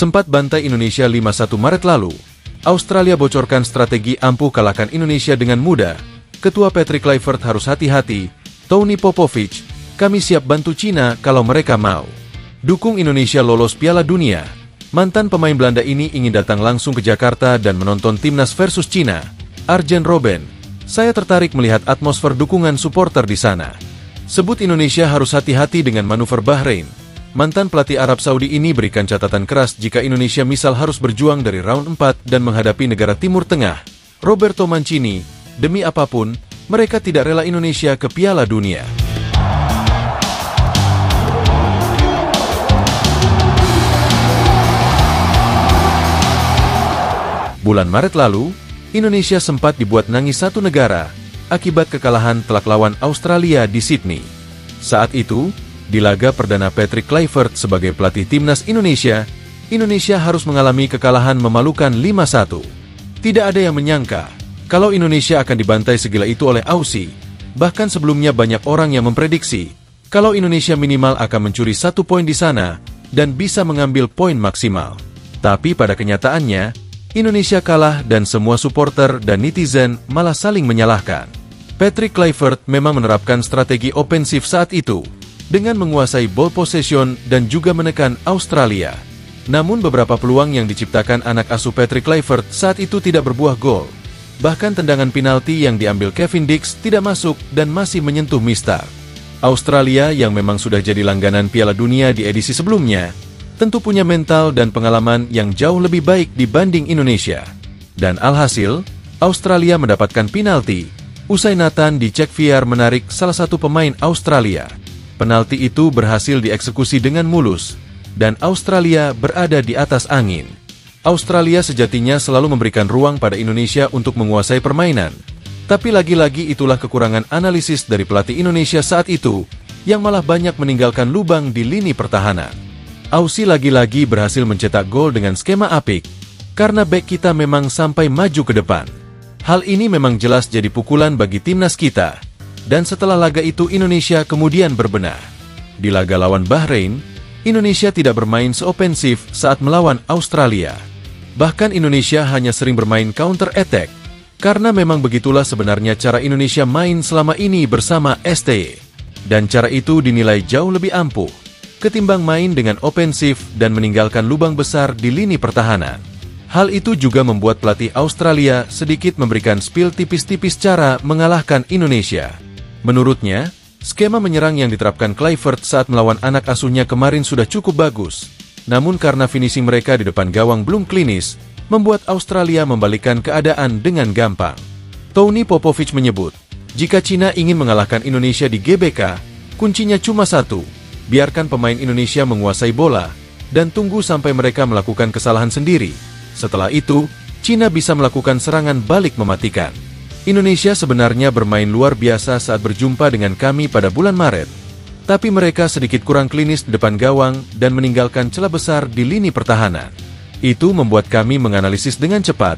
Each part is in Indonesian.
Sempat bantai Indonesia 5-1 Maret lalu, Australia bocorkan strategi ampuh kalahkan Indonesia dengan mudah. Ketua Patrick Kluivert harus hati-hati. Tony Popovich, kami siap bantu Cina kalau mereka mau. Dukung Indonesia lolos Piala Dunia. Mantan pemain Belanda ini ingin datang langsung ke Jakarta dan menonton timnas versus Cina. Arjen Robben, saya tertarik melihat atmosfer dukungan supporter di sana. Sebut Indonesia harus hati-hati dengan manuver Bahrain. Mantan pelatih Arab Saudi ini berikan catatan keras jika Indonesia misal harus berjuang dari round 4 dan menghadapi negara Timur Tengah. Roberto Mancini, demi apapun, mereka tidak rela Indonesia ke Piala Dunia. Bulan Maret lalu, Indonesia sempat dibuat nangis satu negara akibat kekalahan telak lawan Australia di Sydney. Saat itu, di laga perdana Patrick Kluivert sebagai pelatih timnas Indonesia, Indonesia harus mengalami kekalahan memalukan 5-1. Tidak ada yang menyangka kalau Indonesia akan dibantai segila itu oleh Aussie. Bahkan sebelumnya banyak orang yang memprediksi kalau Indonesia minimal akan mencuri 1 poin di sana dan bisa mengambil poin maksimal. Tapi pada kenyataannya, Indonesia kalah dan semua supporter dan netizen malah saling menyalahkan. Patrick Kluivert memang menerapkan strategi ofensif saat itu, dengan menguasai ball possession dan juga menekan Australia. Namun beberapa peluang yang diciptakan anak asuh Patrick Kluivert saat itu tidak berbuah gol. Bahkan tendangan penalti yang diambil Kevin Dix tidak masuk dan masih menyentuh mistar. Australia yang memang sudah jadi langganan Piala Dunia di edisi sebelumnya, tentu punya mental dan pengalaman yang jauh lebih baik dibanding Indonesia. Dan alhasil, Australia mendapatkan penalti, usai Nathan di Cek VR menarik salah satu pemain Australia. Penalti itu berhasil dieksekusi dengan mulus, dan Australia berada di atas angin. Australia sejatinya selalu memberikan ruang pada Indonesia untuk menguasai permainan. Tapi lagi-lagi itulah kekurangan analisis dari pelatih Indonesia saat itu, yang malah banyak meninggalkan lubang di lini pertahanan. Aussie lagi-lagi berhasil mencetak gol dengan skema apik, karena bek kita memang sampai maju ke depan. Hal ini memang jelas jadi pukulan bagi timnas kita. Dan setelah laga itu Indonesia kemudian berbenah. Di laga lawan Bahrain, Indonesia tidak bermain seofensif saat melawan Australia. Bahkan Indonesia hanya sering bermain counter attack, karena memang begitulah sebenarnya cara Indonesia main selama ini bersama STY. Dan cara itu dinilai jauh lebih ampuh ketimbang main dengan ofensif dan meninggalkan lubang besar di lini pertahanan. Hal itu juga membuat pelatih Australia sedikit memberikan spill tipis-tipis cara mengalahkan Indonesia. Menurutnya, skema menyerang yang diterapkan Kluivert saat melawan anak asuhnya kemarin sudah cukup bagus. Namun karena finishing mereka di depan gawang belum klinis, membuat Australia membalikkan keadaan dengan gampang. Tony Popovich menyebut, jika Cina ingin mengalahkan Indonesia di GBK, kuncinya cuma satu. Biarkan pemain Indonesia menguasai bola, dan tunggu sampai mereka melakukan kesalahan sendiri. Setelah itu, Cina bisa melakukan serangan balik mematikan. Indonesia sebenarnya bermain luar biasa saat berjumpa dengan kami pada bulan Maret. Tapi mereka sedikit kurang klinis di depan gawang dan meninggalkan celah besar di lini pertahanan. Itu membuat kami menganalisis dengan cepat,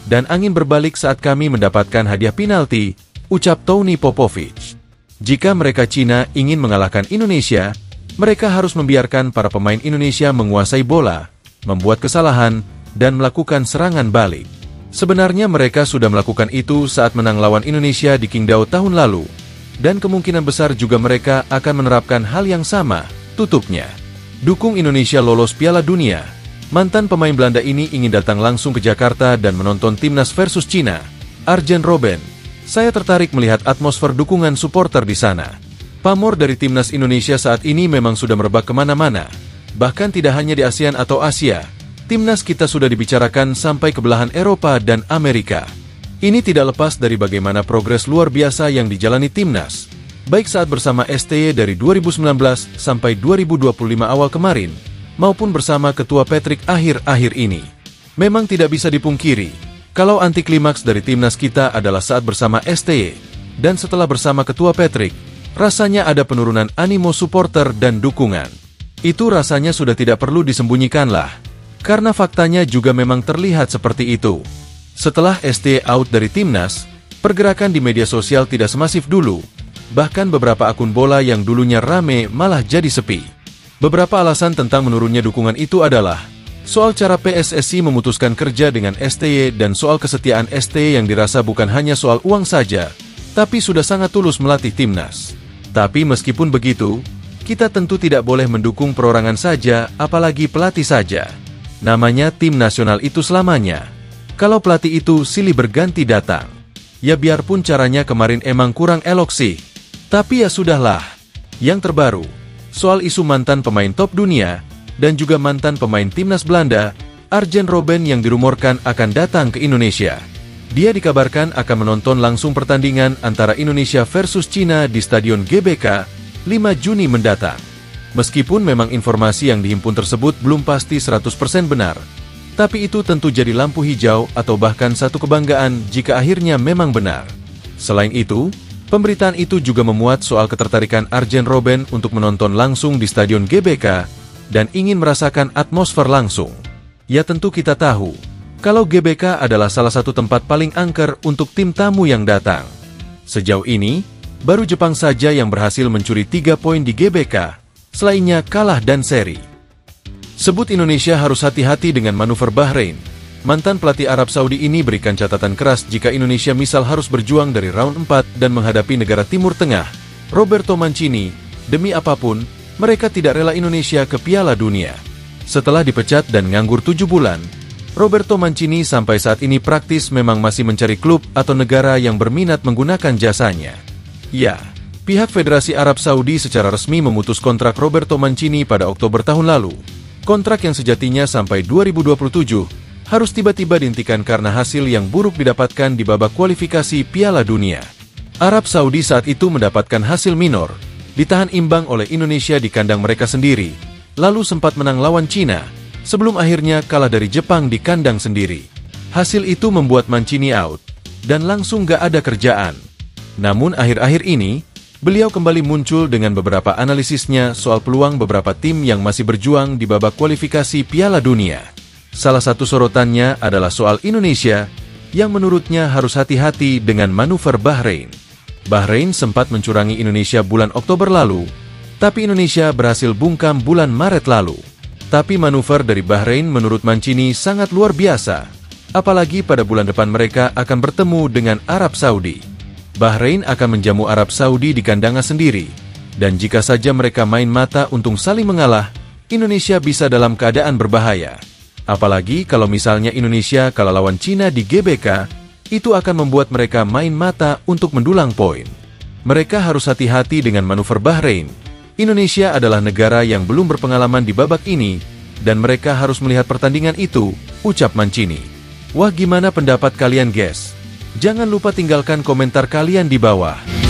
dan angin berbalik saat kami mendapatkan hadiah penalti, ucap Tony Popovich. Jika mereka Cina ingin mengalahkan Indonesia, mereka harus membiarkan para pemain Indonesia menguasai bola, membuat kesalahan, dan melakukan serangan balik. Sebenarnya mereka sudah melakukan itu saat menang lawan Indonesia di Qingdao tahun lalu, dan kemungkinan besar juga mereka akan menerapkan hal yang sama, tutupnya. Dukung Indonesia lolos Piala Dunia. Mantan pemain Belanda ini ingin datang langsung ke Jakarta dan menonton timnas versus Cina. Arjen Robben, saya tertarik melihat atmosfer dukungan supporter di sana. Pamor dari timnas Indonesia saat ini memang sudah merebak kemana-mana. Bahkan tidak hanya di ASEAN atau Asia, timnas kita sudah dibicarakan sampai ke belahan Eropa dan Amerika. Ini tidak lepas dari bagaimana progres luar biasa yang dijalani timnas, baik saat bersama STY dari 2019 sampai 2025 awal kemarin, maupun bersama Ketua Patrick akhir-akhir ini. Memang tidak bisa dipungkiri, kalau anti klimaks dari timnas kita adalah saat bersama STY, dan setelah bersama Ketua Patrick, rasanya ada penurunan animo supporter dan dukungan. Itu rasanya sudah tidak perlu disembunyikanlah, karena faktanya juga memang terlihat seperti itu. Setelah STY out dari timnas, pergerakan di media sosial tidak semasif dulu, bahkan beberapa akun bola yang dulunya rame malah jadi sepi. Beberapa alasan tentang menurunnya dukungan itu adalah, Soal cara PSSI memutuskan kerja dengan STY dan soal kesetiaan STY yang dirasa bukan hanya soal uang saja, tapi sudah sangat tulus melatih timnas. Tapi meskipun begitu, kita tentu tidak boleh mendukung perorangan saja, apalagi pelatih saja. Namanya tim nasional itu selamanya. Kalau pelatih itu silih berganti datang, ya biarpun caranya kemarin emang kurang elok sih. Tapi ya sudahlah. Yang terbaru, soal isu mantan pemain top dunia, dan juga mantan pemain timnas Belanda, Arjen Robben yang dirumorkan akan datang ke Indonesia. Dia dikabarkan akan menonton langsung pertandingan antara Indonesia versus Cina di Stadion GBK, 5 Juni mendatang. Meskipun memang informasi yang dihimpun tersebut belum pasti 100% benar, tapi itu tentu jadi lampu hijau atau bahkan satu kebanggaan jika akhirnya memang benar. Selain itu, pemberitaan itu juga memuat soal ketertarikan Arjen Robben untuk menonton langsung di Stadion GBK, dan ingin merasakan atmosfer langsung. Ya tentu kita tahu, kalau GBK adalah salah satu tempat paling angker untuk tim tamu yang datang. Sejauh ini, baru Jepang saja yang berhasil mencuri 3 poin di GBK, selainnya kalah dan seri. Sebut Indonesia harus hati-hati dengan manuver Bahrain. Mantan pelatih Arab Saudi ini berikan catatan keras jika Indonesia misal harus berjuang dari round 4 dan menghadapi negara Timur Tengah, Roberto Mancini, demi apapun, mereka tidak rela Indonesia ke Piala Dunia. Setelah dipecat dan nganggur 7 bulan, Roberto Mancini sampai saat ini praktis memang masih mencari klub atau negara yang berminat menggunakan jasanya. Ya, pihak Federasi Arab Saudi secara resmi memutus kontrak Roberto Mancini pada Oktober tahun lalu. Kontrak yang sejatinya sampai 2027 harus tiba-tiba dihentikan karena hasil yang buruk didapatkan di babak kualifikasi Piala Dunia. Arab Saudi saat itu mendapatkan hasil minor, ditahan imbang oleh Indonesia di kandang mereka sendiri, lalu sempat menang lawan Cina, sebelum akhirnya kalah dari Jepang di kandang sendiri. Hasil itu membuat Mancini out, dan langsung gak ada kerjaan. Namun akhir-akhir ini, beliau kembali muncul dengan beberapa analisisnya soal peluang beberapa tim yang masih berjuang di babak kualifikasi Piala Dunia. Salah satu sorotannya adalah soal Indonesia, yang menurutnya harus hati-hati dengan manuver Bahrain. Bahrain sempat mencurangi Indonesia bulan Oktober lalu, tapi Indonesia berhasil bungkam bulan Maret lalu. Tapi manuver dari Bahrain menurut Mancini sangat luar biasa, apalagi pada bulan depan mereka akan bertemu dengan Arab Saudi. Bahrain akan menjamu Arab Saudi di kandangnya sendiri, dan jika saja mereka main mata untung saling mengalah, Indonesia bisa dalam keadaan berbahaya. Apalagi kalau misalnya Indonesia kalah lawan Cina di GBK, itu akan membuat mereka main mata untuk mendulang poin. Mereka harus hati-hati dengan manuver Bahrain. Indonesia adalah negara yang belum berpengalaman di babak ini, dan mereka harus melihat pertandingan itu, ucap Mancini. Wah, gimana pendapat kalian guys? Jangan lupa tinggalkan komentar kalian di bawah.